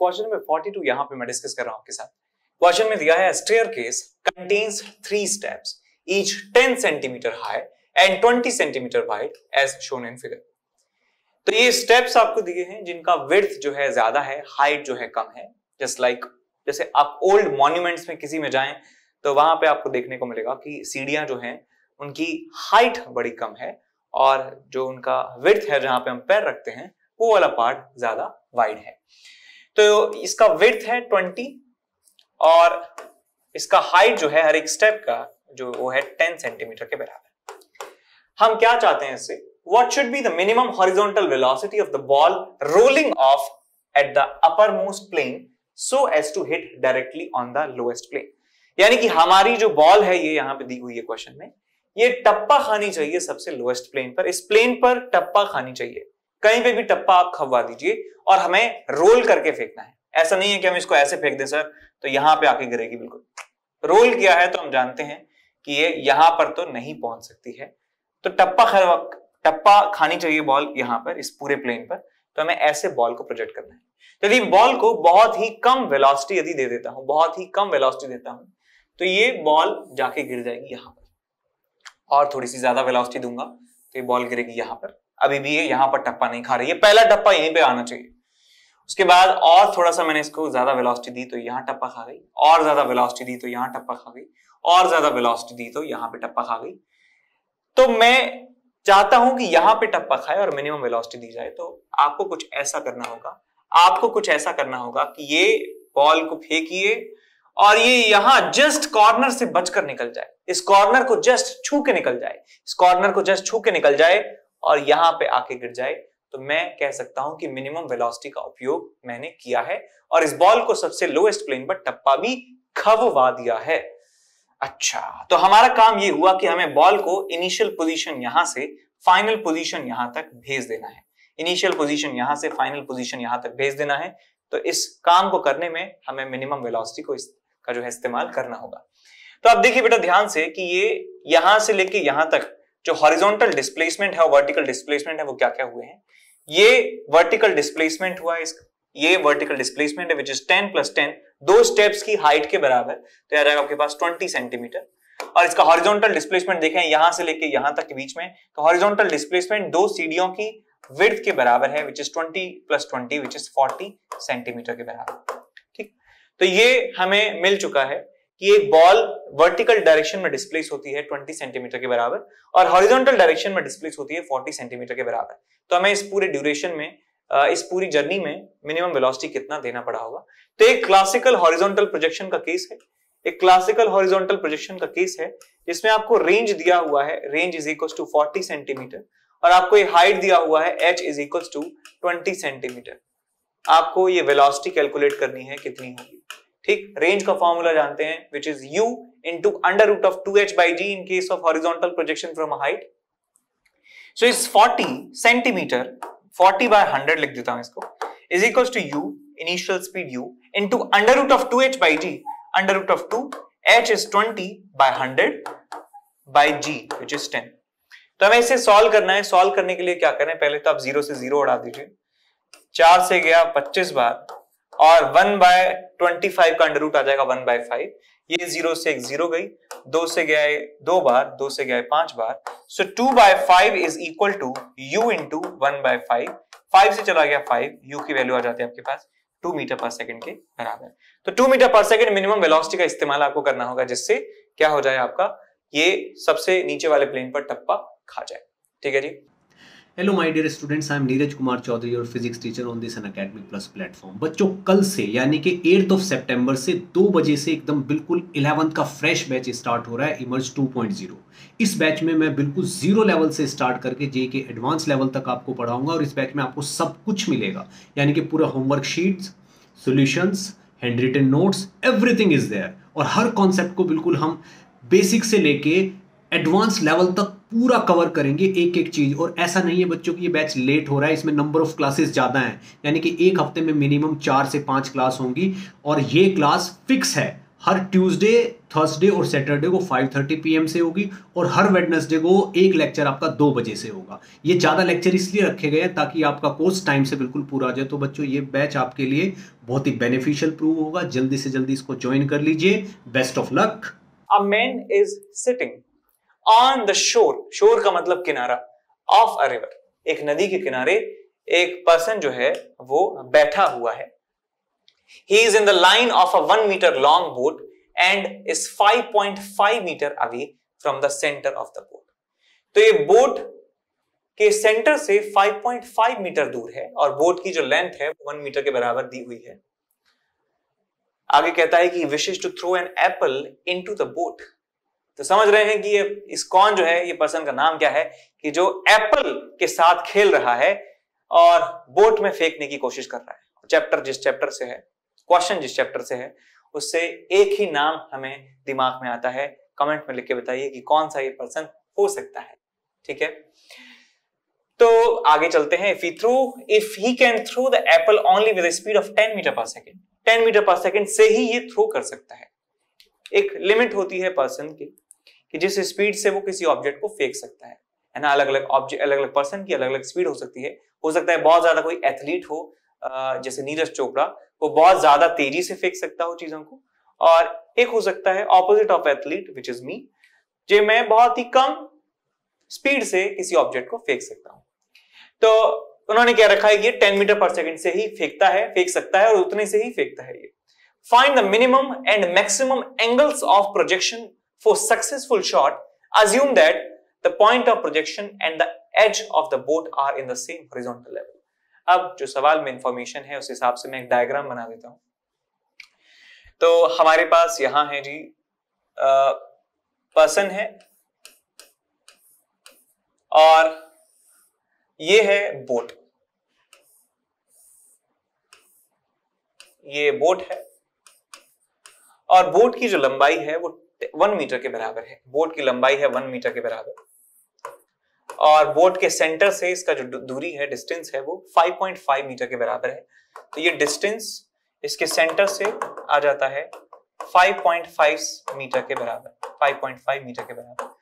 Question number 42 यहां पे मैं डिस्कस कर रहा हूं आपके साथ। क्वेश्चन में दिया है staircase contains 3 steps each 10 centimetre high and 20 centimetre wide as shown in figure. तो ये स्टेप्स आपको दिए हैं जिनका विड्थ जो है ज्यादा है, हाइट जो है कम है। जस्ट लाइक जैसे आप ओल्ड मॉन्यूमेंट्स में किसी में जाएं तो वहां पे आपको देखने को मिलेगा कि सीढ़ियां जो हैं उनकी हाइट बड़ी कम है और जो उनका विड्थ है जहां पे हम पैर रखते हैं वो वाला पार्ट ज्यादा वाइड है। तो इसका विड्थ है 20 और इसका हाइट जो है हर एक स्टेप का जो वो है 10 सेंटीमीटर के बराबर। हम क्या चाहते हैं इससे, what should be the minimum horizontal velocity of the ball rolling off at the uppermost plane so as to hit directly on the lowest plane। यानी कि हमारी जो बॉल है ये यहां पे दी हुई है क्वेश्चन में, ये टप्पा खानी चाहिए सबसे लोएस्ट प्लेन पर। इस प्लेन पर टप्पा खानी चाहिए, कहीं पे भी टप्पा आप खववा दीजिए और हमें रोल करके फेंकना है। ऐसा नहीं है कि हम इसको ऐसे फेंक दें सर तो यहां पे आके गिरेगी, बिल्कुल रोल किया है तो हम जानते हैं कि ये यहां पर तो नहीं पहुंच सकती है। तो टप्पा खानी चाहिए बॉल यहां पर इस पूरे प्लेन पर, तो हमें ऐसे बॉल को प्रोजेक्ट करना है। तो यदि बॉल को बहुत ही कम वेलोसिटी यदि दे देता हूं, बहुत ही कम वेलोसिटी देता हूं, तो ये बॉल जाके गिर जाएगी यहां पर। और थोड़ी सी ज्यादा वेलोसिटी दूंगा तो ये बॉल गिरेगी यहां पर। अभी भी ये यहां पर टप्पा नहीं खा रही है, पहला टप्पा यहीं पे आना चाहिए। उसके बाद और थोड़ा सा मैंने इसको ज्यादा वेलोसिटी दी तो यहां टप्पा खा गई, और ज्यादा वेलोसिटी दी तो यहां टप्पा खा गई, और ज्यादा वेलोसिटी दी तो यहां पे टप्पा खा गई। तो मैं चाहता हूं कि यहां पे टप्पा खाए और मिनिमम वेलोसिटी दी जाए। तो आपको कुछ ऐसा करना होगा, आपको कुछ ऐसा करना होगा कि ये बॉल को फेंकिए और ये यहां जस्ट कॉर्नर से बचकर निकल जाए, इस कॉर्नर को जस्ट छू के निकल जाए, इस कॉर्नर को जस्ट छू के निकल जाए और यहां पे आके गिर जाए। तो मैं कह सकता हूं कि मिनिमम वेलोसिटी का उपयोग मैंने किया है और इस बॉल को सबसे लोएस्ट प्लेन पर टप्पा भी खववा दिया है। अच्छा, तो हमारा काम ये हुआ कि हमें बॉल को इनिशियल पोजीशन यहां से फाइनल पोजीशन यहां तक भेज देना है, इनिशियल पोजीशन यहां से फाइनल पोजीशन यहां तक भेज देना है। तो इस काम को करने में हमें मिनिमम वेलोसिटी को इसका जो है इस्तेमाल करना होगा। तो आप देखिए बेटा ध्यान से कि ये यहां से लेके यहां तक जो हॉरिजॉन्टल डिस्प्लेसमेंट है और वर्टिकल डिस्प्लेसमेंट है वो क्या क्या हुए हैं। ये वर्टिकल डिस्प्लेसमेंट हुआ है, इसका ये वर्टिकल डिस्प्लेसमेंट है विच इज 10 + 10, 2 स्टेप्स की हाइट के बराबर, तो आ जाएगा आपके पास 20 सेंटीमीटर। और इसका हॉरिजॉन्टल डिस्प्लेसमेंट देखें यहां से लेके यहां तक के बीच में, तो हॉरिजॉन्टल डिस्प्लेसमेंट 2 सीढ़ियों की विड्थ के बराबर है which is 20 + 20 which is 40 centimetre के बराबर। ठीक, तो ये हमें मिल चुका है कि एक बॉल वर्टिकल डायरेक्शन में डिस्प्लेस होती है 20 सेंटीमीटर के बराबर और हॉरिजॉन्टल डायरेक्शन में डिस्प्लेस होती है 40 सेंटीमीटर के बराबर। तो हमें इस पूरे ड्यूरेशन में, इस पूरी जर्नी में मिनिमम वेलोसिटी कितना देना पड़ा होगा। तो एक क्लासिकल हॉरिजॉन्टल प्रोजेक्शन का केस है, एक क्लासिकल हॉरिजॉन्टल प्रोजेक्शन का केस है जिसमें आपको रेंज दिया हुआ है, range is equal to 40 centimetre और आपको ये हाइट दिया हुआ है h is equal to 20 centimetre. आपको ये वेलोसिटी कैलकुलेट करनी है कितनी होगी। ठीक, रेंज का फॉर्मूला जानते हैं which is u into √2h/g in case of horizontal projection from a height. So is 40 centimetre, 40/100 लिख देता हूं इसको, is equals to u initial speed u into √2h/g, √2 h is 20/100/g which is 10। तो हमें इसे solve करना है। Solve करने के लिए क्या करें, पहले तो आप 0 से 0 उड़ा दीजिए, 4 से गया 25 बार और 1/25 का अंडर रूट आ जाएगा 1/5। ये 0 से 1 0 गई, 2 से गया है 2 बार, 2 से गया है 5 बार। So 2/5 is equal to u into 1/5। 5 से चला गया 5, u की वैल्यू आ जाती है आपके पास 2 मीटर पर सेकंड के बराबर। तो 2 मीटर पर सेकंड मिनिमम वेलोसिटी का इस्तेमाल आपको करना होगा जिससे क्या हो जाए आपका ये सबसे नीचे वाले प्लेन पर टप्पा खा जाए। ठीक है जी। Hello my dear students, I am Neeraj Kumar Chaudhary your physics teacher on this Unacademy plus platform. बच्चों, कल से यानी कि 8 सितंबर से 2 बजे से एकदम बिल्कुल 11th का फ्रेश बैच स्टार्ट हो रहा है, इमर्ज 2.0। इस बैच में मैं बिल्कुल 0 लेवल से स्टार्ट करके जे के एडवांस लेवल तक आपको पढ़ाऊंगा और इस बैच में आपको सब कुछ मिलेगा, यानी कि पूरा homework sheets, solutions, hand written notes, everything is there. और हर कॉन्सेप्ट को बिल्कुल हम बेसिक से लेके एडवांस लेवल तक पूरा कवर करेंगे, एक एक चीज। और ऐसा नहीं है बच्चों कि ये बैच लेट हो रहा है, इसमें नंबर ऑफ क्लासेस ज्यादा हैं, यानी कि एक हफ्ते में मिनिमम 4 से 5 क्लास होंगी और ये क्लास फिक्स है। हर ट्यूसडे, थर्सडे और सैटरडे को 5:30 PM से होगी, और हर वेडनेसडे को एक लेक्चर आपका 2 बजे से होगा। ये ज़्यादा लेक्चर इसलिए रखे गए हैं ताकि आपका कोर्स टाइम से बिल्कुल पूरा हो जाए। तो बच्चों, ये बैच आपके लिए बहुत ही बेनिफिशियल प्रूव होगा। जल्दी से जल्दी इसको ज्वाइन कर लीजिए। Best of luck. A man is sitting on the shore. shore का मतलब किनारा, of a river. एक नदी के किनारे एक पर्सन जो है वो बैठा हुआ है. He is in the line of a 1 meter long boat and is 5.5 meter away from the center of the boat. तो ये बोट के सेंटर से 5.5 मीटर दूर है और बोट की जो लेंथ है 1 मीटर के बराबर दी हुई है. आगे कहता है कि wishes to throw an apple into the boat. तो समझ रहे हैं कि ये इस कौन जो है, ये पर्सन का नाम क्या है कि जो एप्पल के साथ खेल रहा है और बोट में फेंकने की कोशिश कर रहा है. चैप्टर जिस चैप्टर से है, क्वेश्चन जिस चैप्टर से है, उससे एक ही नाम हमें दिमाग में आता है. कमेंट में लिख के बताइए कि कौन सा ये पर्सन हो सकता है. ठीक है, तो आगे चलते हैं. If he can throw the apple only with speed of 10 metre per second. 10 metre per second से ही ये थ्रो कर सकता है. एक लिमिट होती है पर्सन की कि जिस स्पीड से वो किसी ऑब्जेक्ट को फेंक सकता है ना. अलग अलग ऑब्जेक्ट, अलग अलग पर्सन की अलग अलग स्पीड हो सकती है. हो सकता है बहुत ज्यादा कोई एथलीट हो, जैसे नीरज चोपड़ा, वो बहुत ज्यादा तेजी से फेंक सकता हो चीजों को. और एक हो सकता है opposite of athlete which is me, जो मैं बहुत ही कम स्पीड से किसी ऑब्जेक्ट को फेंक सकता हूं. तो उन्होंने क्या रखा है, ये 10 मीटर पर सेकेंड से ही फेंक सकता है और उतने से ही फेंकता है. ये find the minimum and maximum angles of projection for successful shot. Assume that the point of projection and the edge of the boat are in the same horizontal level. अब जो सवाल में इंफॉर्मेशन है उस हिसाब से मैं एक डायग्राम बना देता हूं. तो हमारे पास यहां है जी पर्सन है और ये है बोट. ये बोट है और बोट की जो लंबाई है वो 1 मीटर के बराबर है. बोट की लंबाई है 1 मीटर के बराबर और बोट के सेंटर से इसका जो दूरी है, डिस्टेंस है, वो 5.5 मीटर के बराबर है. तो ये डिस्टेंस इसके सेंटर से आ जाता है 5.5 मीटर के बराबर, 5.5 मीटर के बराबर.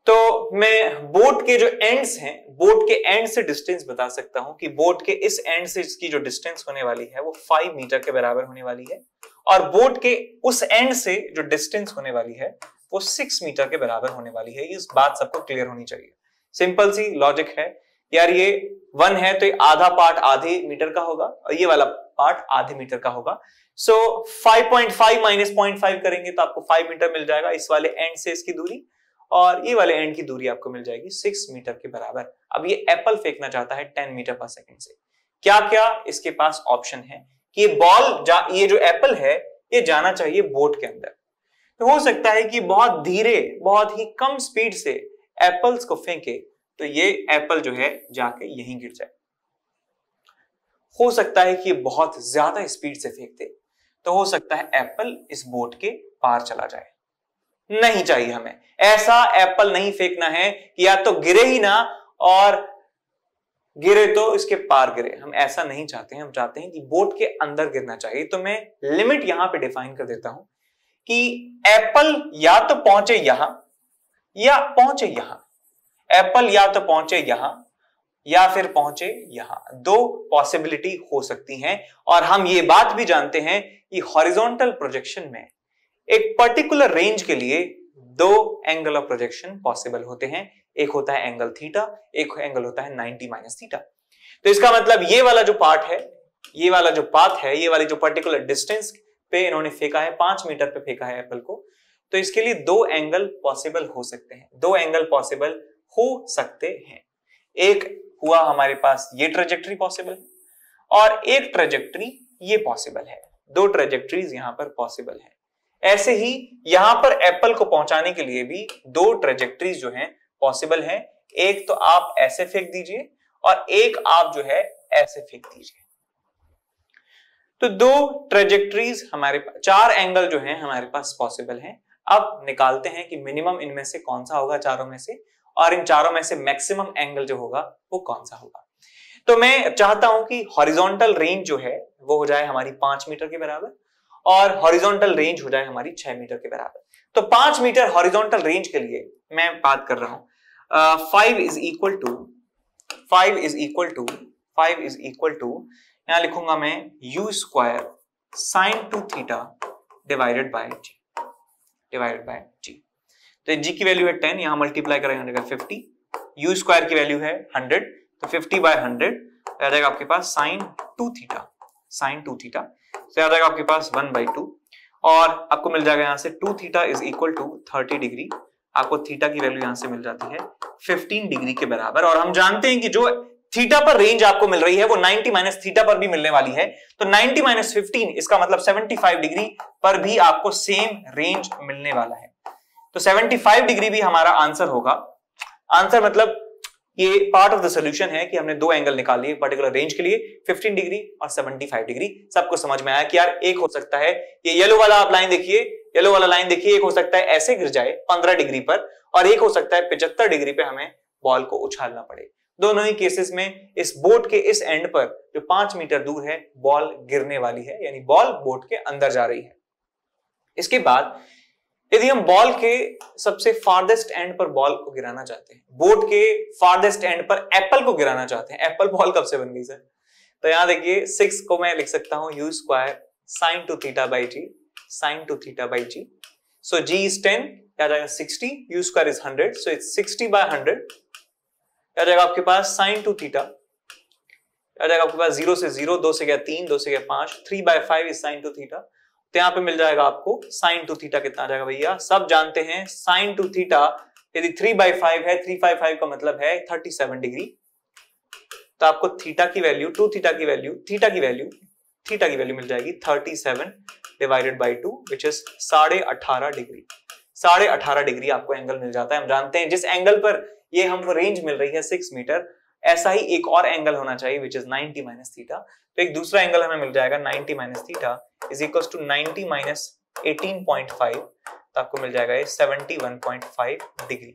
तो मैं बोट के जो एंड्स हैं, बोट के एंड से डिस्टेंस बता सकता हूं कि बोट के इस एंड से इसकी जो डिस्टेंस होने वाली है वो 5 मीटर के बराबर होने वाली है और बोट के उस एंड से जो डिस्टेंस होने वाली है वो 6 मीटर के बराबर होने वाली है. इस बात सबको क्लियर होनी चाहिए. सिंपल सी लॉजिक है यार. ये 1 है तो आधा पार्ट आधे मीटर का होगा और ये वाला पार्ट आधे मीटर का होगा. सो 5.5 माइनस 0.5 करेंगे तो आपको 5 मीटर मिल जाएगा इस वाले एंड से इसकी दूरी, और ये वाले एंड की दूरी आपको मिल जाएगी 6 मीटर के बराबर. अब ये एप्पल फेंकना चाहता है 10 मीटर पर सेकेंड से. क्या क्या इसके पास ऑप्शन है कि ये बॉल, ये जो एप्पल है, ये जाना चाहिए बोट के अंदर. तो हो सकता है कि बहुत धीरे, बहुत ही कम स्पीड से एप्पल्स को फेंके तो ये एप्पल जो है जाके यहीं गिर जाए. हो सकता है कि ये बहुत ज्यादा स्पीड से फेंकते तो हो सकता है एप्पल इस बोट के पार चला जाए. नहीं चाहिए हमें ऐसा एप्पल नहीं फेंकना है कि या तो गिरे ही ना और गिरे तो इसके पार गिरे. हम ऐसा नहीं चाहते हैं. हम चाहते हैं कि बोट के अंदर गिरना चाहिए. तो मैं लिमिट यहां पे डिफाइन कर देता हूं कि एप्पल या तो पहुंचे यहां या पहुंचे यहां. एप्पल या तो पहुंचे यहां या फिर पहुंचे यहां. 2 पॉसिबिलिटी हो सकती हैं. और हम ये बात भी जानते हैं कि हॉरिजॉन्टल प्रोजेक्शन में एक पर्टिकुलर रेंज के लिए 2 एंगल ऑफ प्रोजेक्शन पॉसिबल होते हैं. एक होता है एंगल थीटा, एक एंगल होता है 90 माइनस थीटा. तो इसका मतलब ये वाला जो पार्ट है, ये वाला जो पाथ है, ये वाली जो पर्टिकुलर डिस्टेंस पे इन्होंने फेंका है, 5 मीटर पे फेंका है एप्पल को, तो इसके लिए 2 एंगल पॉसिबल हो सकते हैं. 2 एंगल पॉसिबल हो सकते हैं. एक हुआ हमारे पास ये ट्रेजेक्टरी पॉसिबल है और एक ट्रेजेक्टरी ये पॉसिबल है. 2 ट्रेजेक्टरीज यहां पर पॉसिबल है. ऐसे ही यहां पर एप्पल को पहुंचाने के लिए भी 2 ट्रेजेक्टरीज जो हैं पॉसिबल हैं. एक तो आप ऐसे फेंक दीजिए और एक आप जो है ऐसे फेंक दीजिए. तो 2 ट्रेजेक्टरीज हमारे पास, 4 एंगल जो हैं हमारे पास पॉसिबल हैं. अब निकालते हैं कि मिनिमम इनमें से कौन सा होगा चारों में से, और इन चारों में से मैक्सिमम एंगल जो होगा वो कौन सा होगा. तो मैं चाहता हूं कि हॉरिजॉन्टल रेंज जो है वो हो जाए हमारी 5 मीटर के बराबर और हॉरिजॉन्टल रेंज हो जाए हमारी 6 मीटर के बराबर। तो 5 मीटर हॉरिजॉन्टल रेंज के लिए मैं बात कर रहा हूं 5 इज इक्वल टू यहां लिखूंगा मैं u square sine 2 theta divided by g। तो g की वैल्यू है 10, यहां मल्टीप्लाई करेंगे 50, u स्क्वायर की वैल्यू है 100, तो 50 बाय 100 आ जाएगा आपके पास साइन 2 थीटा, तो आ जाएगा आपके पास 1/2 और आपको मिल जाएगा यहां से 2 theta is equal to 30 degree. आपको थीटा की वैल्यू यहां से मिल जाती है 15 डिग्री के बराबर। और हम जानते हैं कि जो थीटा पर रेंज आपको मिल रही है वो 90 माइनस थीटा पर भी मिलने वाली है, तो 90 माइनस 15 इसका मतलब 75 डिग्री पर भी आपको सेम रेंज मिलने वाला है। तो 75 डिग्री भी हमारा आंसर होगा। आंसर मतलब ये पार्ट ऑफ द सोल्यूशन है कि हमने दो एंगल निकाल लिए पर्टिकुलर रेंज के लिए, 15 डिग्री और 75 डिग्री। सबको समझ में आया कि यार एक हो सकता है ये येलो वाला आप लाइन देखिए, येलो वाला लाइन देखिए, एक हो सकता है ऐसे गिर जाए 15 डिग्री पर और एक हो सकता है 75 डिग्री पे हमें बॉल को उछालना पड़े। दोनों ही केसेस में इस बोट के इस एंड पर जो 5 मीटर दूर है बॉल गिरने वाली है, यानी बॉल बोट के अंदर जा रही है। इसके बाद यदि हम बॉल के सबसे फार्देस्ट एंड पर बॉल को गिराना चाहते हैं, बोट के फार्देस्ट एंड पर एप्पल को गिराना चाहते हैं, एप्पल बॉल कब से बन गई सर? तो यहां देखिए 6 को मैं लिख सकता हूं u square sine 2 theta by g, so g is 10, क्या जाएगा 60, u square is 100, so it's 60 by 100, क्या जाएगा आपके पास साइन 2 थीटा, क्या जाएगा आपके पास 0 से 0, 2 से गया 3, 2 से गया 5, 3 बाय 5 इज साइन 2 थीटा। तो यहाँ पे मिल जाएगा आपको साइन 2 थीटा कितना आ जाएगा भैया? सब जानते हैं साइन 2 थीटा यदि 3/5 है, 3/5 का मतलब है 37 डिग्री। तो आपको थीटा की वैल्यू, 2 थीटा की वैल्यू, थीटा की वैल्यू मिल जाएगी 37 divided by 2 which is 18.5 degree. 18.5 degree आपको एंगल मिल जाता है। हम जानते हैं जिस एंगल पर ये हमको रेंज मिल रही है 6 मीटर, ऐसा ही एक और एंगल होना चाहिए विच इज 90 माइनस थीटा। तो एक दूसरा एंगल हमें मिल जाएगा 90 minus theta is equal to 90 minus 18.5, तो आपको मिल जाएगा ये 71.5 डिग्री।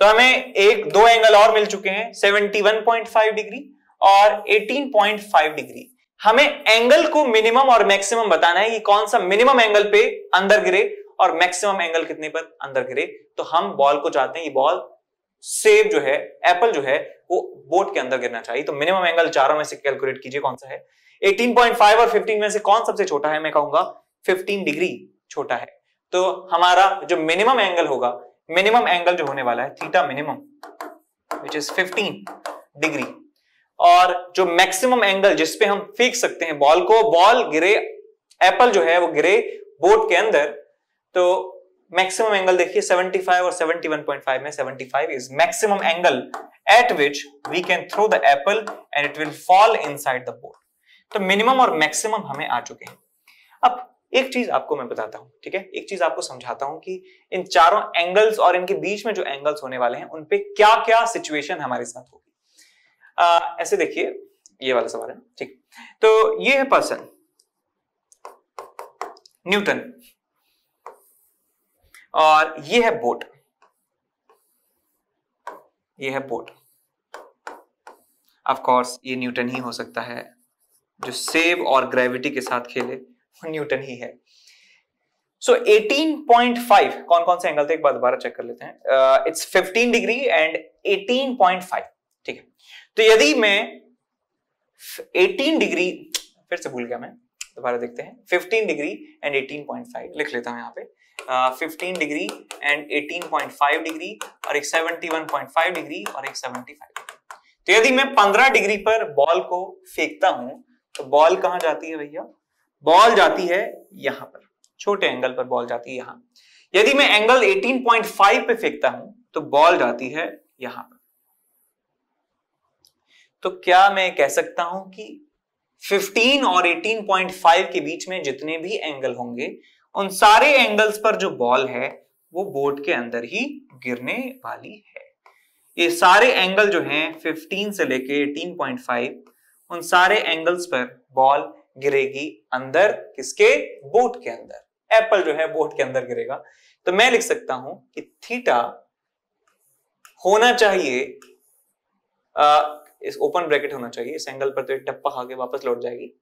तो हमें एक दो एंगल और मिल चुके हैं 71.5 डिग्री और 18.5 डिग्री। हमें एंगल को मिनिमम और मैक्सिमम बताना है कि कौन सा मिनिमम एंगल पे अंदर गिरे और मैक्सिमम एंगल कितने पर अंदर गिरे। तो हम बॉल को चाहते हैं, ये बॉल सेब जो है, एप्पल जो है वो बोट के अंदर गिरना चाहिए। तो मिनिमम एंगल चारों में से कैलकुलेट कीजिए कौन सा है। 18.5 और 15 में से कौन सबसे छोटा है? मैं कहूंगा 15 डिग्री छोटा है। तो हमारा जो मिनिमम एंगल होगा, मिनिमम एंगल जो होने वाला है theta minimum which is 15 degree, और जो मैक्सिमम एंगल जिसपे हम फेंक सकते हैं बॉल को, बॉल गिरे, एप्पल जो है वो गिरे बोट के अंदर, तो मैक्सिमम एंगल देखिए 75 और 71.5 में 75 is maximum angle at which we can throw the apple and it will fall inside the boat. तो मिनिमम और मैक्सिमम हमें आ चुके हैं। अब एक चीज आपको मैं बताता हूं, ठीक है, एक चीज आपको समझाता हूं कि इन चारों एंगल्स और इनके बीच में जो एंगल्स होने वाले हैं उनपे क्या क्या सिचुएशन हमारे साथ होगी। ऐसे देखिए, ये वाला सवाल है, ठीक। तो ये है पर्सन न्यूटन और ये है बोट, ये है बोट। ऑफ कोर्स ये न्यूटन ही हो सकता है, जो सेब और ग्रेविटी के साथ खेले वो न्यूटन ही है। सो 18.5 कौन कौन से एंगल थे एक बार दोबारा चेक कर लेते हैं। इट्स 15 डिग्री एंड 18.5, ठीक है। तो यदि मैं 18 डिग्री, फिर से भूल गया मैं, दोबारा देखते हैं, 15 डिग्री एंड 18.5 लिख लेता हूं यहाँ पे। 15 डिग्री एंड 18.5 डिग्री और एक 71.5 डिग्री और एक 75। तो यदि मैं 15 डिग्री पर बॉल को फेंकता हूं तो बॉल कहां जाती है भैया? बॉल जाती है यहां पर, छोटे एंगल पर बॉल जाती है यहां। यदि मैं एंगल 18.5 पे फेंकता हूं तो बॉल जाती है यहां पर। तो क्या मैं कह सकता हूं कि 15 और 18.5 के बीच में जितने भी एंगल होंगे उन सारे एंगल्स पर जो बॉल है वो बोट के अंदर ही गिरने वाली है। ये सारे एंगल जो हैं 15 से लेके 18.5, उन सारे एंगल्स पर बॉल गिरेगी अंदर, किसके? बोट के अंदर। एप्पल जो है बोट के अंदर गिरेगा। तो मैं लिख सकता हूं कि थीटा होना चाहिए, इस ओपन ब्रैकेट होना चाहिए, इस एंगल पर तो एक टप्पा खा के वापस लौट जाएगी,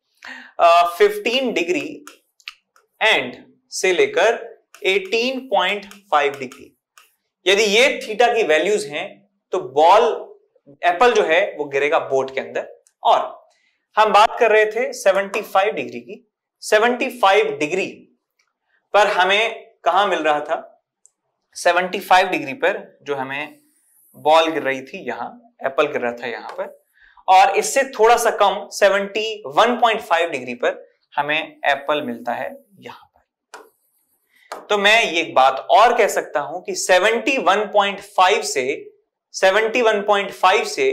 15 डिग्री एंड से लेकर 18.5 डिग्री। यदि ये थीटा की वैल्यूज हैं तो बॉल एप्पल जो है वो गिरेगा बोट के अंदर। और हम बात कर रहे थे 75 डिग्री की। 75 डिग्री पर हमें कहां मिल रहा था, 75 डिग्री पर जो हमें बॉल गिर रही थी, यहां एप्पल गिर रहा था यहां पर, और इससे थोड़ा सा कम 71.5 डिग्री पर हमें एप्पल मिलता है यहां पर। तो मैं ये एक बात और कह सकता हूं कि 71.5 से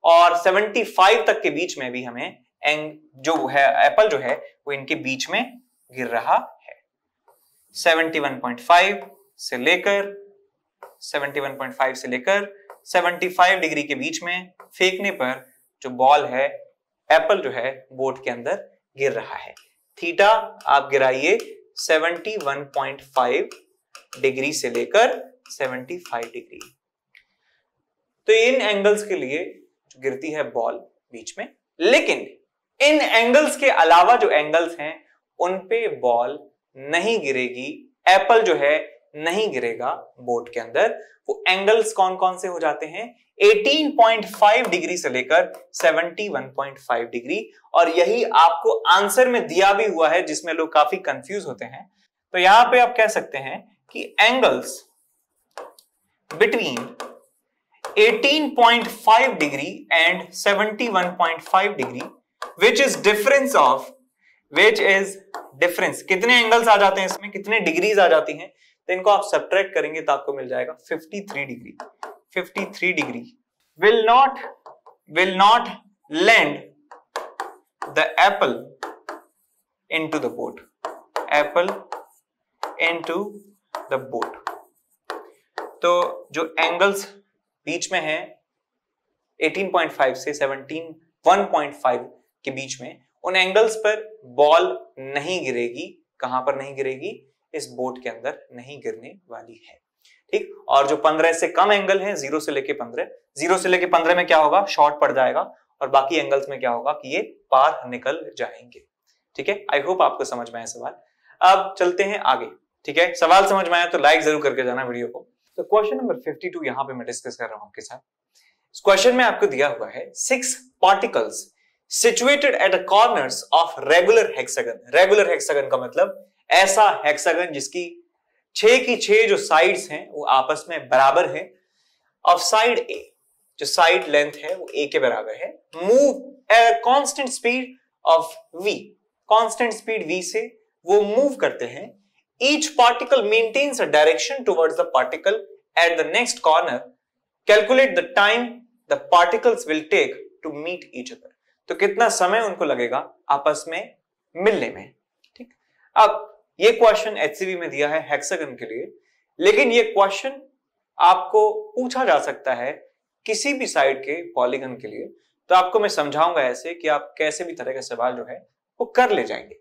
और 75 तक के बीच में भी हमें जो है एप्पल जो है वो इनके बीच में गिर रहा है। 71.5 से लेकर 75 डिग्री के बीच में फेंकने पर जो बॉल है एप्पल जो है बोट के अंदर गिर रहा है। थीटा आप गिराइए 71.5 डिग्री से लेकर 75 डिग्री। तो इन एंगल्स के लिए जो गिरती है बॉल बीच में, लेकिन इन एंगल्स के अलावा जो एंगल्स हैं उन पे बॉल नहीं गिरेगी, एप्पल जो है नहीं गिरेगा बोट के अंदर। वो एंगल्स कौन कौन से हो जाते हैं, 18.5 डिग्री से लेकर 71.5 डिग्री। और यही आपको आंसर में दिया भी हुआ है, जिसमें लोग काफी कंफ्यूज होते हैं। तो यहां पे आप कह सकते हैं कि angles between 18.5 degree and 71.5 degree which is difference, कितने एंगल्स आ जाते हैं इसमें, कितने डिग्रीज आ जाती हैं, तो इनको आप सब्ट्रैक्ट करेंगे तो आपको मिल जाएगा 53 degree. 53 degree will not land the apple into the boat, तो जो एंगल्स बीच में है 18.5 से 71.5 के बीच में, उन एंगल्स पर बॉल नहीं गिरेगी। कहां पर नहीं गिरेगी, इस बोट के अंदर नहीं गिरने वाली है। ठीक, और जो 15 से कम एंगल है 0 से लेके 15 में क्या होगा, शॉर्ट पड़ जाएगा, और बाकी एंगल्स में क्या होगा कि ये पार निकल जाएंगे। ठीक है, आई होप आपको समझ में आया सवाल। अब चलते हैं आगे। ठीक है, सवाल समझ में आया तो लाइक जरूर करके जाना वीडियो को। तो क्वेश्चन नंबर 52 यहां पे मैं डिस्कस कर रहा हूं आपके साथ। इस क्वेश्चन में आपको दिया हुआ है 6 particles situated at the corners of regular hexagon। Regular hexagon का मतलब ऐसा हेक्सागन जिसकी 6 की 6 जो साइड्स हैं वो आपस में बराबर हैं, ऑफ साइड ए, जो साइड लेंथ है वो ए के बराबर है, move at constant speed of v, constant speed v से वो मूव करते हैं। Each particle maintains a direction towards the particle at the next corner, calculate the time the particles will take to meet each other. तो कितना समय उनको लगेगा आपस में मिलने में। ठीक, अब ये क्वेश्चन एचसीवी में दिया है हेक्सागन के लिए, लेकिन ये क्वेश्चन आपको पूछा जा सकता है किसी भी साइड के पॉलीगन के लिए। तो आपको मैं समझाऊंगा ऐसे कि आप कैसे भी तरह का सवाल जो है वो कर ले जाएंगे।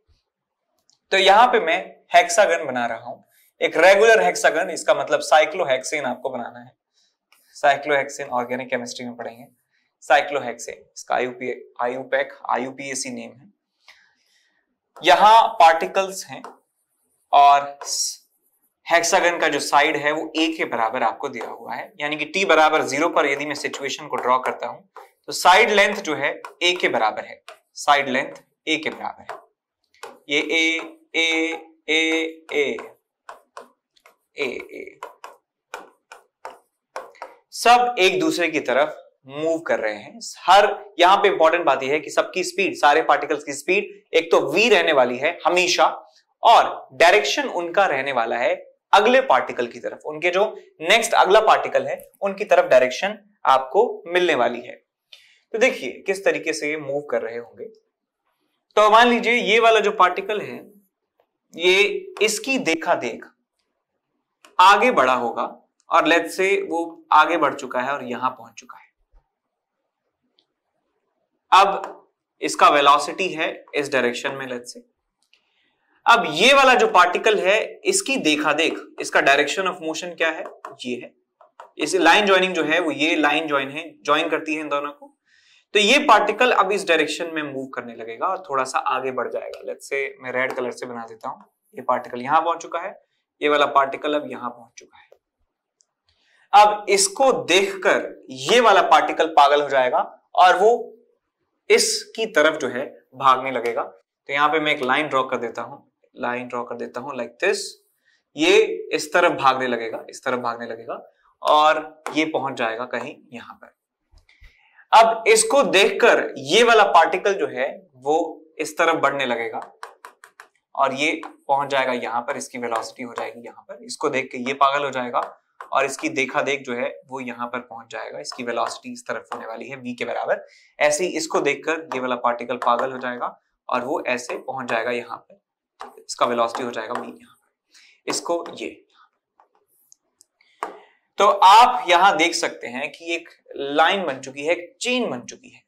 तो यहां पे मैं हेक्सागन बना रहा हूं, एक रेगुलर हेक्सागन, इसका मतलब साइक्लोहेक्सेन आपको बनाना है। साइक्लोहेक्सेन ऑर्गेनिक केमिस्ट्री में पढ़ेंगे, साइक्लोहेक्सेन, इसका आईयूपीएसी नेम है। यहां पार्टिकल्स हैं और हेक्सागन का जो साइड है वो ए के बराबर आपको दिया हुआ है, यानी कि t बराबर 0 पर यदि मैं सिचुएशन को ड्रॉ करता हूं तो साइड लेंथ जो है ए के बराबर है, साइड लेंथ ए के बराबर है। ये ए सब एक दूसरे की तरफ मूव कर रहे हैं। हर यहां पे इंपॉर्टेंट बात यह है कि सबकी स्पीड, सारे पार्टिकल्स की स्पीड एक तो v रहने वाली है हमेशा, और डायरेक्शन उनका रहने वाला है अगले पार्टिकल की तरफ, उनके जो नेक्स्ट अगला पार्टिकल है उनकी तरफ डायरेक्शन आपको मिलने वाली है। तो देखिए किस तरीके से ये मूव कर रहे होंगे। तो मान लीजिए ये वाला जो पार्टिकल है ये इसकी देखा देख आगे बढ़ा होगा, और लेट्स से वो आगे बढ़ चुका है और यहां पहुंच चुका है। अब इसका वेलोसिटी है इस डायरेक्शन में, लेट्स से। अब ये वाला जो पार्टिकल है इसकी देखा देख, इसका डायरेक्शन ऑफ मोशन क्या है, ये है। इस लाइन ज्वाइनिंग जो है वो ये लाइन ज्वाइन करती है इन दोनों को। तो ये पार्टिकल अब इस डायरेक्शन में मूव करने लगेगा और थोड़ा सा आगे बढ़ जाएगा। लेट्स से मैं रेड कलर से बना देता हूं, ये पार्टिकल यहां पहुंच चुका है, ये वाला पार्टिकल अब यहां पहुंच चुका है। अब इसको देखकर ये वाला पार्टिकल पागल हो जाएगा और वो इसकी तरफ जो है भागने लगेगा। तो यहां पे मैं एक लाइन ड्रॉ कर देता हूं, लाइक दिस। ये इस तरफ भागने लगेगा, इस तरफ भागने लगेगा और ये पहुंच जाएगा कहीं यहां पर। अब इसको देखकर ये वाला पार्टिकल जो है वो इस तरफ बढ़ने लगेगा और ये पहुंच जाएगा यहां पर, इसकी वेलोसिटी हो जाएगी यहां पर। इसको देख के ये पागल हो जाएगा और इसकी देखा देख जो है वो यहां पर पहुंच जाएगा, इसकी वेलोसिटी इस तरफ होने वाली है v के बराबर। ऐसे ही इसको देखकर ये वाला पार्टिकल पागल हो जाएगा और वो ऐसे पहुंच जाएगा यहां पर, इसका वेलोसिटी हो जाएगा v यहां पर, इसको ये। तो आप यहां देख सकते हैं कि एक लाइन बन चुकी है, एक चेन बन चुकी है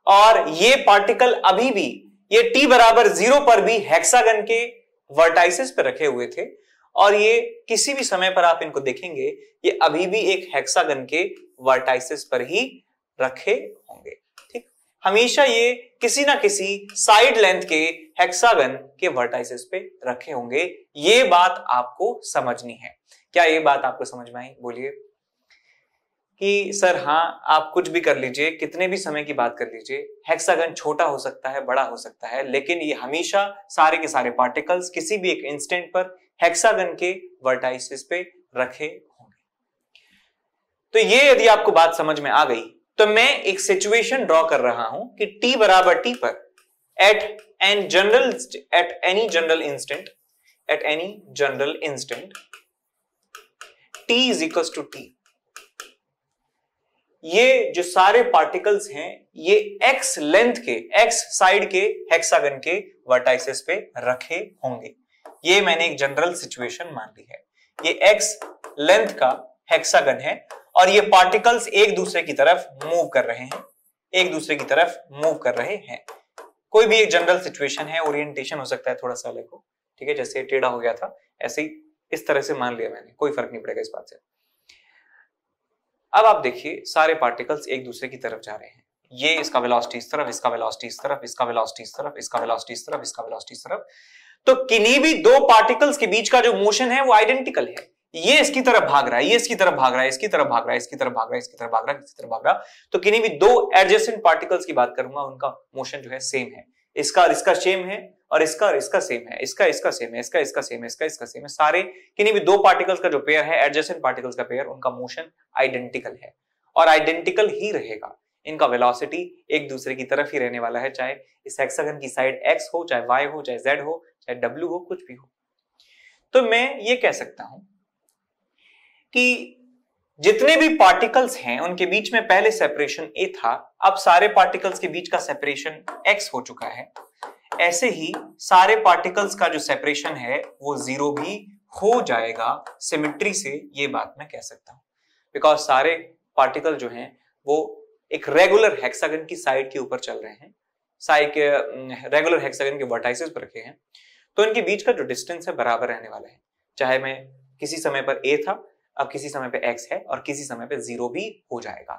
और ये पार्टिकल अभी भी ये t बराबर 0 पर भी हेक्सागन के वर्टाइसेस पे रखे हुए थे और ये किसी भी समय पर आप इनको देखेंगे ये अभी भी एक हेक्सागन के वर्टाइसेस पर ही रखे होंगे। ठीक, हमेशा ये किसी ना किसी साइड लेंथ के हेक्सागन के वर्टाइसेस पे रखे होंगे। ये बात आपको समझनी है। क्या ये बात आपको समझ में आई? बोलिए कि सर हाँ, आप कुछ भी कर लीजिए, कितने भी समय की बात कर लीजिए, हेक्सागन छोटा हो सकता है, बड़ा हो सकता है, लेकिन ये हमेशा सारे के सारे पार्टिकल्स किसी भी एक इंस्टेंट पर हेक्सागन के वर्टाइसेस पे रखे होंगे। तो ये यदि आपको बात समझ में आ गई तो मैं एक सिचुएशन ड्रॉ कर रहा हूं कि t बराबर t पर at any general instant t is equals to t। ये जो सारे पार्टिकल्स हैं ये x लेंथ के, x साइड के हेक्सागन के वर्टाइसेस पे रखे होंगे। ये मैंने एक जनरल सिचुएशन मान ली है। ये x लेंथ का हेक्सागन है और ये पार्टिकल्स एक दूसरे की तरफ मूव कर रहे हैं, एक दूसरे की तरफ मूव कर रहे हैं। कोई भी एक जनरल सिचुएशन है, ओरिएंटेशन हो सकता है थोड़ा सा अलग हो, ठीक है, जैसे टेढ़ा हो गया था ऐसे ही इस तरह से मान लिया मैंने, कोई फर्क नहीं पड़ेगा इस बात से। अब आप देखिए सारे पार्टिकल्स एक दूसरे की तरफ जा रहे हैं। ये इसका वेलोसिटी इस तरफ, इसका वेलोसिटी इस तरफ, इसका वेलोसिटी इस तरफ, इसका वेलोसिटी इस तरफ, इसका वेलोसिटी इस तरफ। तो किन्हीं भी दो पार्टिकल्स के बीच का जो मोशन है वो आइडेंटिकल है। ये इसकी तरफ भाग रहा है, ये इसकी तरफ भाग रहा है, इसकी तरफ भाग रहा है, इसकी तरफ भाग रहा है, इसकी तरफ भाग रहा है, इसकी तरफ भाग रहा है। तो किन्हीं भी दो एडजेसेंट पार्टिकल्स की बात करूंगा, उनका मोशन जो है सेम है। इसका और इसका सेम है और इसका और इसका सेम है, इसका इसका सेम है, इसका इसका सेम है, इसका इसका सेम है। सारे किन्हीं भी दो पार्टिकल्स का जो पेयर है, एडजेसेंट पार्टिकल्स का पेयर, उनका मोशन आइडेंटिकल है और आइडेंटिकल ही रहेगा। इनका वेलोसिटी एक दूसरे की तरफ ही रहने वाला है, चाहे इस हेक्सागन की साइड x हो, चाहे y हो, चाहे z हो, चाहे w हो, कुछ भी हो। तो मैं ये कह सकता हूं कि जितने भी पार्टिकल्स हैं उनके बीच में पहले सेपरेशन a था, अब सारे पार्टिकल्स के बीच का सेपरेशन x हो चुका है। ऐसे ही सारे पार्टिकल्स का जो सेपरेशन है वो 0 भी हो जाएगा। सिमेट्री से ये बात मैं कह सकता हूं, बिकॉज सारे पार्टिकल जो हैं वो एक रेगुलर हेक्सागन की साइड के ऊपर चल रहे हैं, साइड के रेगुलर हेक्सागन के वर्टाइसेस पर रखे हैं, तो इनके बीच का जो डिस्टेंस है बराबर रहने वाला है। चाहे मैं किसी समय पर a था, अब किसी समय पे x है और किसी समय पे 0 भी हो जाएगा।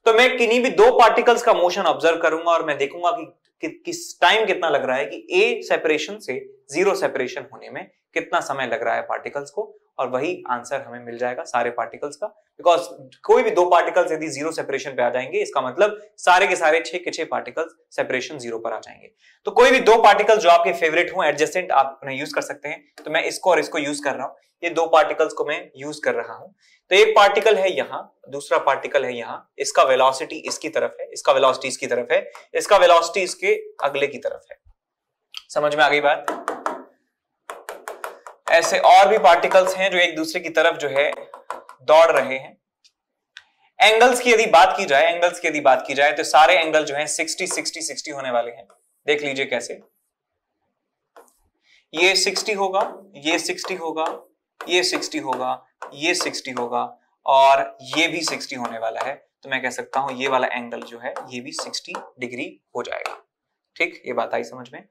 तो मैं किन्हीं भी दो पार्टिकल्स का मोशन ऑब्जर्व करूंगा और मैं देखूंगा कि किस टाइम कितना लग रहा है कि a सेपरेशन से 0 सेपरेशन होने में कितना समय लग रहा है पार्टिकल्स को, और वही आंसर हमें मिल जाएगा सारे पार्टिकल्स का। बिकॉज कोई भी दो पार्टिकल्स यदि 0 सेपरेशन पे आ जाएंगे, इसका मतलब सारे के सारे 6 के 6 पार्टिकल्स सेपरेशन 0 पर आ जाएंगे। तो कोई भी दो पार्टिकल्स जो आपके फेवरेट हो, एडजेसेंट, आप उन्हें यूज कर सकते हैं। तो मैं इसको और इसको यूज कर रहा हूं, ये दो पार्टिकल्स को मैं यूज कर रहा हूं। तो एक पार्टिकल है यहां, दूसरा पार्टिकल है यहां, इसका वेलोसिटी इसकी तरफ है, इसका वेलोसिटी इसकी तरफ है, इसका वेलोसिटी इसके अगले की तरफ है। समझ में आ गई बात? ऐसे और भी पार्टिकल्स हैं जो एक दूसरे की तरफ जो है दौड़ रहे हैं। एंगल्स की यदि बात की जाए, तो सारे एंगल जो हैं 60 60 60 होने वाले हैं। देख लीजिए कैसे, ये 60 होगा, ये 60 होगा, ये 60 होगा, ये 60 होगा और ये भी 60 होने वाला है। तो मैं कह सकता हूं ये वाला एंगल जो है ये भी 60 डिग्री हो जाएगा। ठीक, ये बात आई समझ में?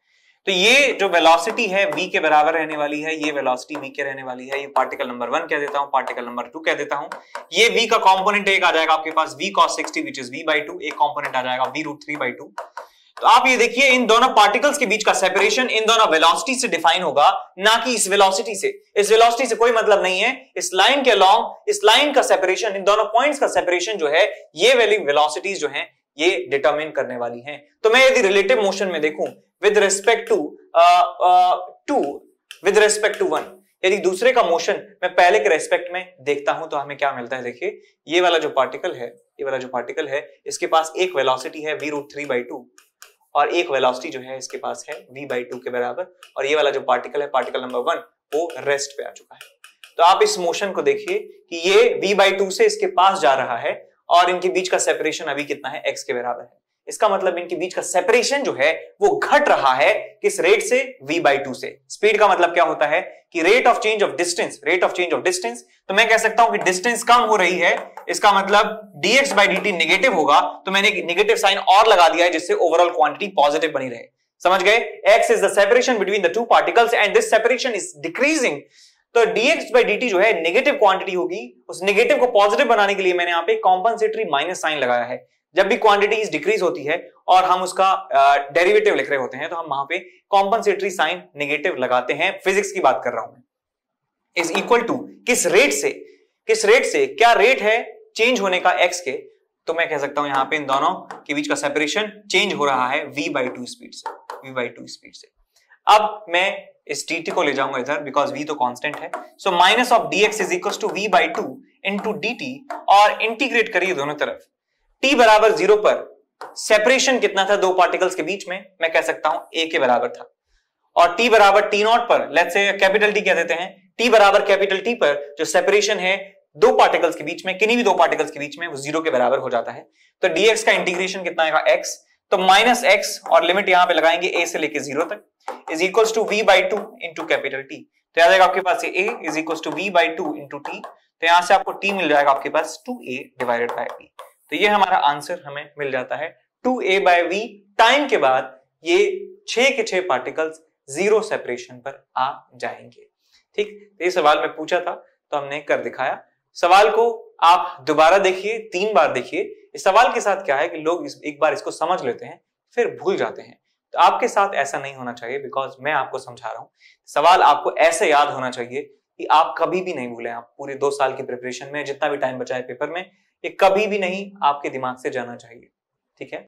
तो ये जो वेलोसिटी है v के बराबर रहने वाली है, ये वेलोसिटी v के रहने वाली है। ये पार्टिकल नंबर 1 कह देता हूं, पार्टिकल नंबर 2 कह देता हूं। ये v का कंपोनेंट एक आ जाएगा आपके पास v cos 60 which is v/2, एक कंपोनेंट आ जाएगा v √3/2। तो आप ये देखिए इन दोनों पार्टिकल्स के बीच का सेपरेशन इन दोनों वेलोसिटी से डिफाइन होगा, ना कि इस वेलोसिटी से। इस वेलोसिटी से कोई मतलब नहीं है। इस लाइन के अलोंग इस लाइन का सेपरेशन, इन दोनों पॉइंट्स का सेपरेशन जो है, ये वाली वेलोसिटीज जो है ये डिटरमिन करने वाली हैं। तो मैं यदि रिलेटिव मोशन में देखूं विद रिस्पेक्ट टू वन, यदि दूसरे का मोशन मैं पहले के रेस्पेक्ट में देखता हूं तो हमें क्या मिलता है। देखिए ये वाला जो पार्टिकल है, इसके पास एक वेलोसिटी है v√3/2 और एक वेलोसिटी जो है इसके पास है v/2 के बराबर, और ये वाला जो पार्टिकल है, पार्टिकल नंबर 1, वो रेस्ट पे आ चुका है। तो आप इस मोशन को देखिए कि ये v/2 से इसके पास जा रहा है और इनके बीच का सेपरेशन अभी कितना है, x के बराबर है। इसका मतलब इनके बीच का सेपरेशन जो है वो घट रहा है, किस रेट से, v/2 से। स्पीड का मतलब क्या होता है कि rate of change of distance. तो मैं कह सकता हूं कि डिस्टेंस कम हो रही है, इसका मतलब dx/dt नेगेटिव होगा, तो मैंने नेगेटिव साइन और लगा दिया है जिससे ओवरऑल क्वांटिटी पॉजिटिव बनी रहे। समझ गए? x is the separation between the two particles and this separation is decreasing. तो dx/dt जो है नेगेटिव क्वांटिटी होगी, उस नेगेटिव को पॉजिटिव बनाने के लिए मैंने यहां पे कॉम्पनसेटरी माइनस साइन लगाया है। जब भी क्वांटिटी डिक्रीज होती है और हम उसका डेरिवेटिव लिख रहे होते हैं तो हम वहां पे कॉम्पनसेटरी साइन नेगेटिव लगाते हैं। फिजिक्स की बात कर रहा हूं मैं। इज इक्वल टू किस रेट से, क्या रेट है चेंज होने का x के, तो मैं कह सकता हूं यहां पे इन दोनों के बीच का सेपरेशन चेंज हो रहा है v/2 स्पीड से। अब मैं इस dt को ले जाऊंगा इधर, बिकॉज v तो कांस्टेंट है। So minus of dx is equal to v/2 into dt, और इंटीग्रेट करिए दोनों तरफ। t बराबर 0 पर सेपरेशन कितना था दो पार्टिकल्स के बीच में, मैं कह सकता हूं a के बराबर था। और t बराबर t0 पर, लेट्स से कैपिटल T कह देते हैं, t बराबर कैपिटल T पर जो सेपरेशन है दो पार्टिकल्स के बीच में, किन्हीं भी दो पार्टिकल्स के बीच में, वो 0 के बराबर हो जाता है। तो dx का इंटीग्रेशन कितना आएगा, x, तो माइनस x, और लिमिट यहां पे लगाएंगे a से लेके 0 तक, is equals to v/2 into capital T। तो याद आएगा आपके पास a is equals to v/2 into t, तो यहां से आपको t मिल जाएगा आपके पास 2a डिवाइडेड बाय v। तो ये हमारा आंसर हमें मिल जाता है 2a/v। टाइम के बाद ये 6 के 6 पार्टिकल्स 0 सेपरेशन पर आ जाएंगे। ठीक, तो ये सवाल मैं पूछा था तो हमने कर दिखाया। सवाल को आप दोबारा देखिए, 3 बार देखिए। इस सवाल के साथ क्या है कि लोग एक बार इसको समझ लेते हैं फिर भूल जाते हैं। तो आपके साथ ऐसा नहीं होना चाहिए, बिकॉज मैं आपको समझा रहा हूं। सवाल आपको ऐसे याद होना चाहिए कि आप कभी भी नहीं भूलें। आप पूरे 2 साल की प्रिपरेशन में जितना भी टाइम बचा है पेपर में, ये कभी भी नहीं आपके दिमाग से जाना चाहिए। ठीक है।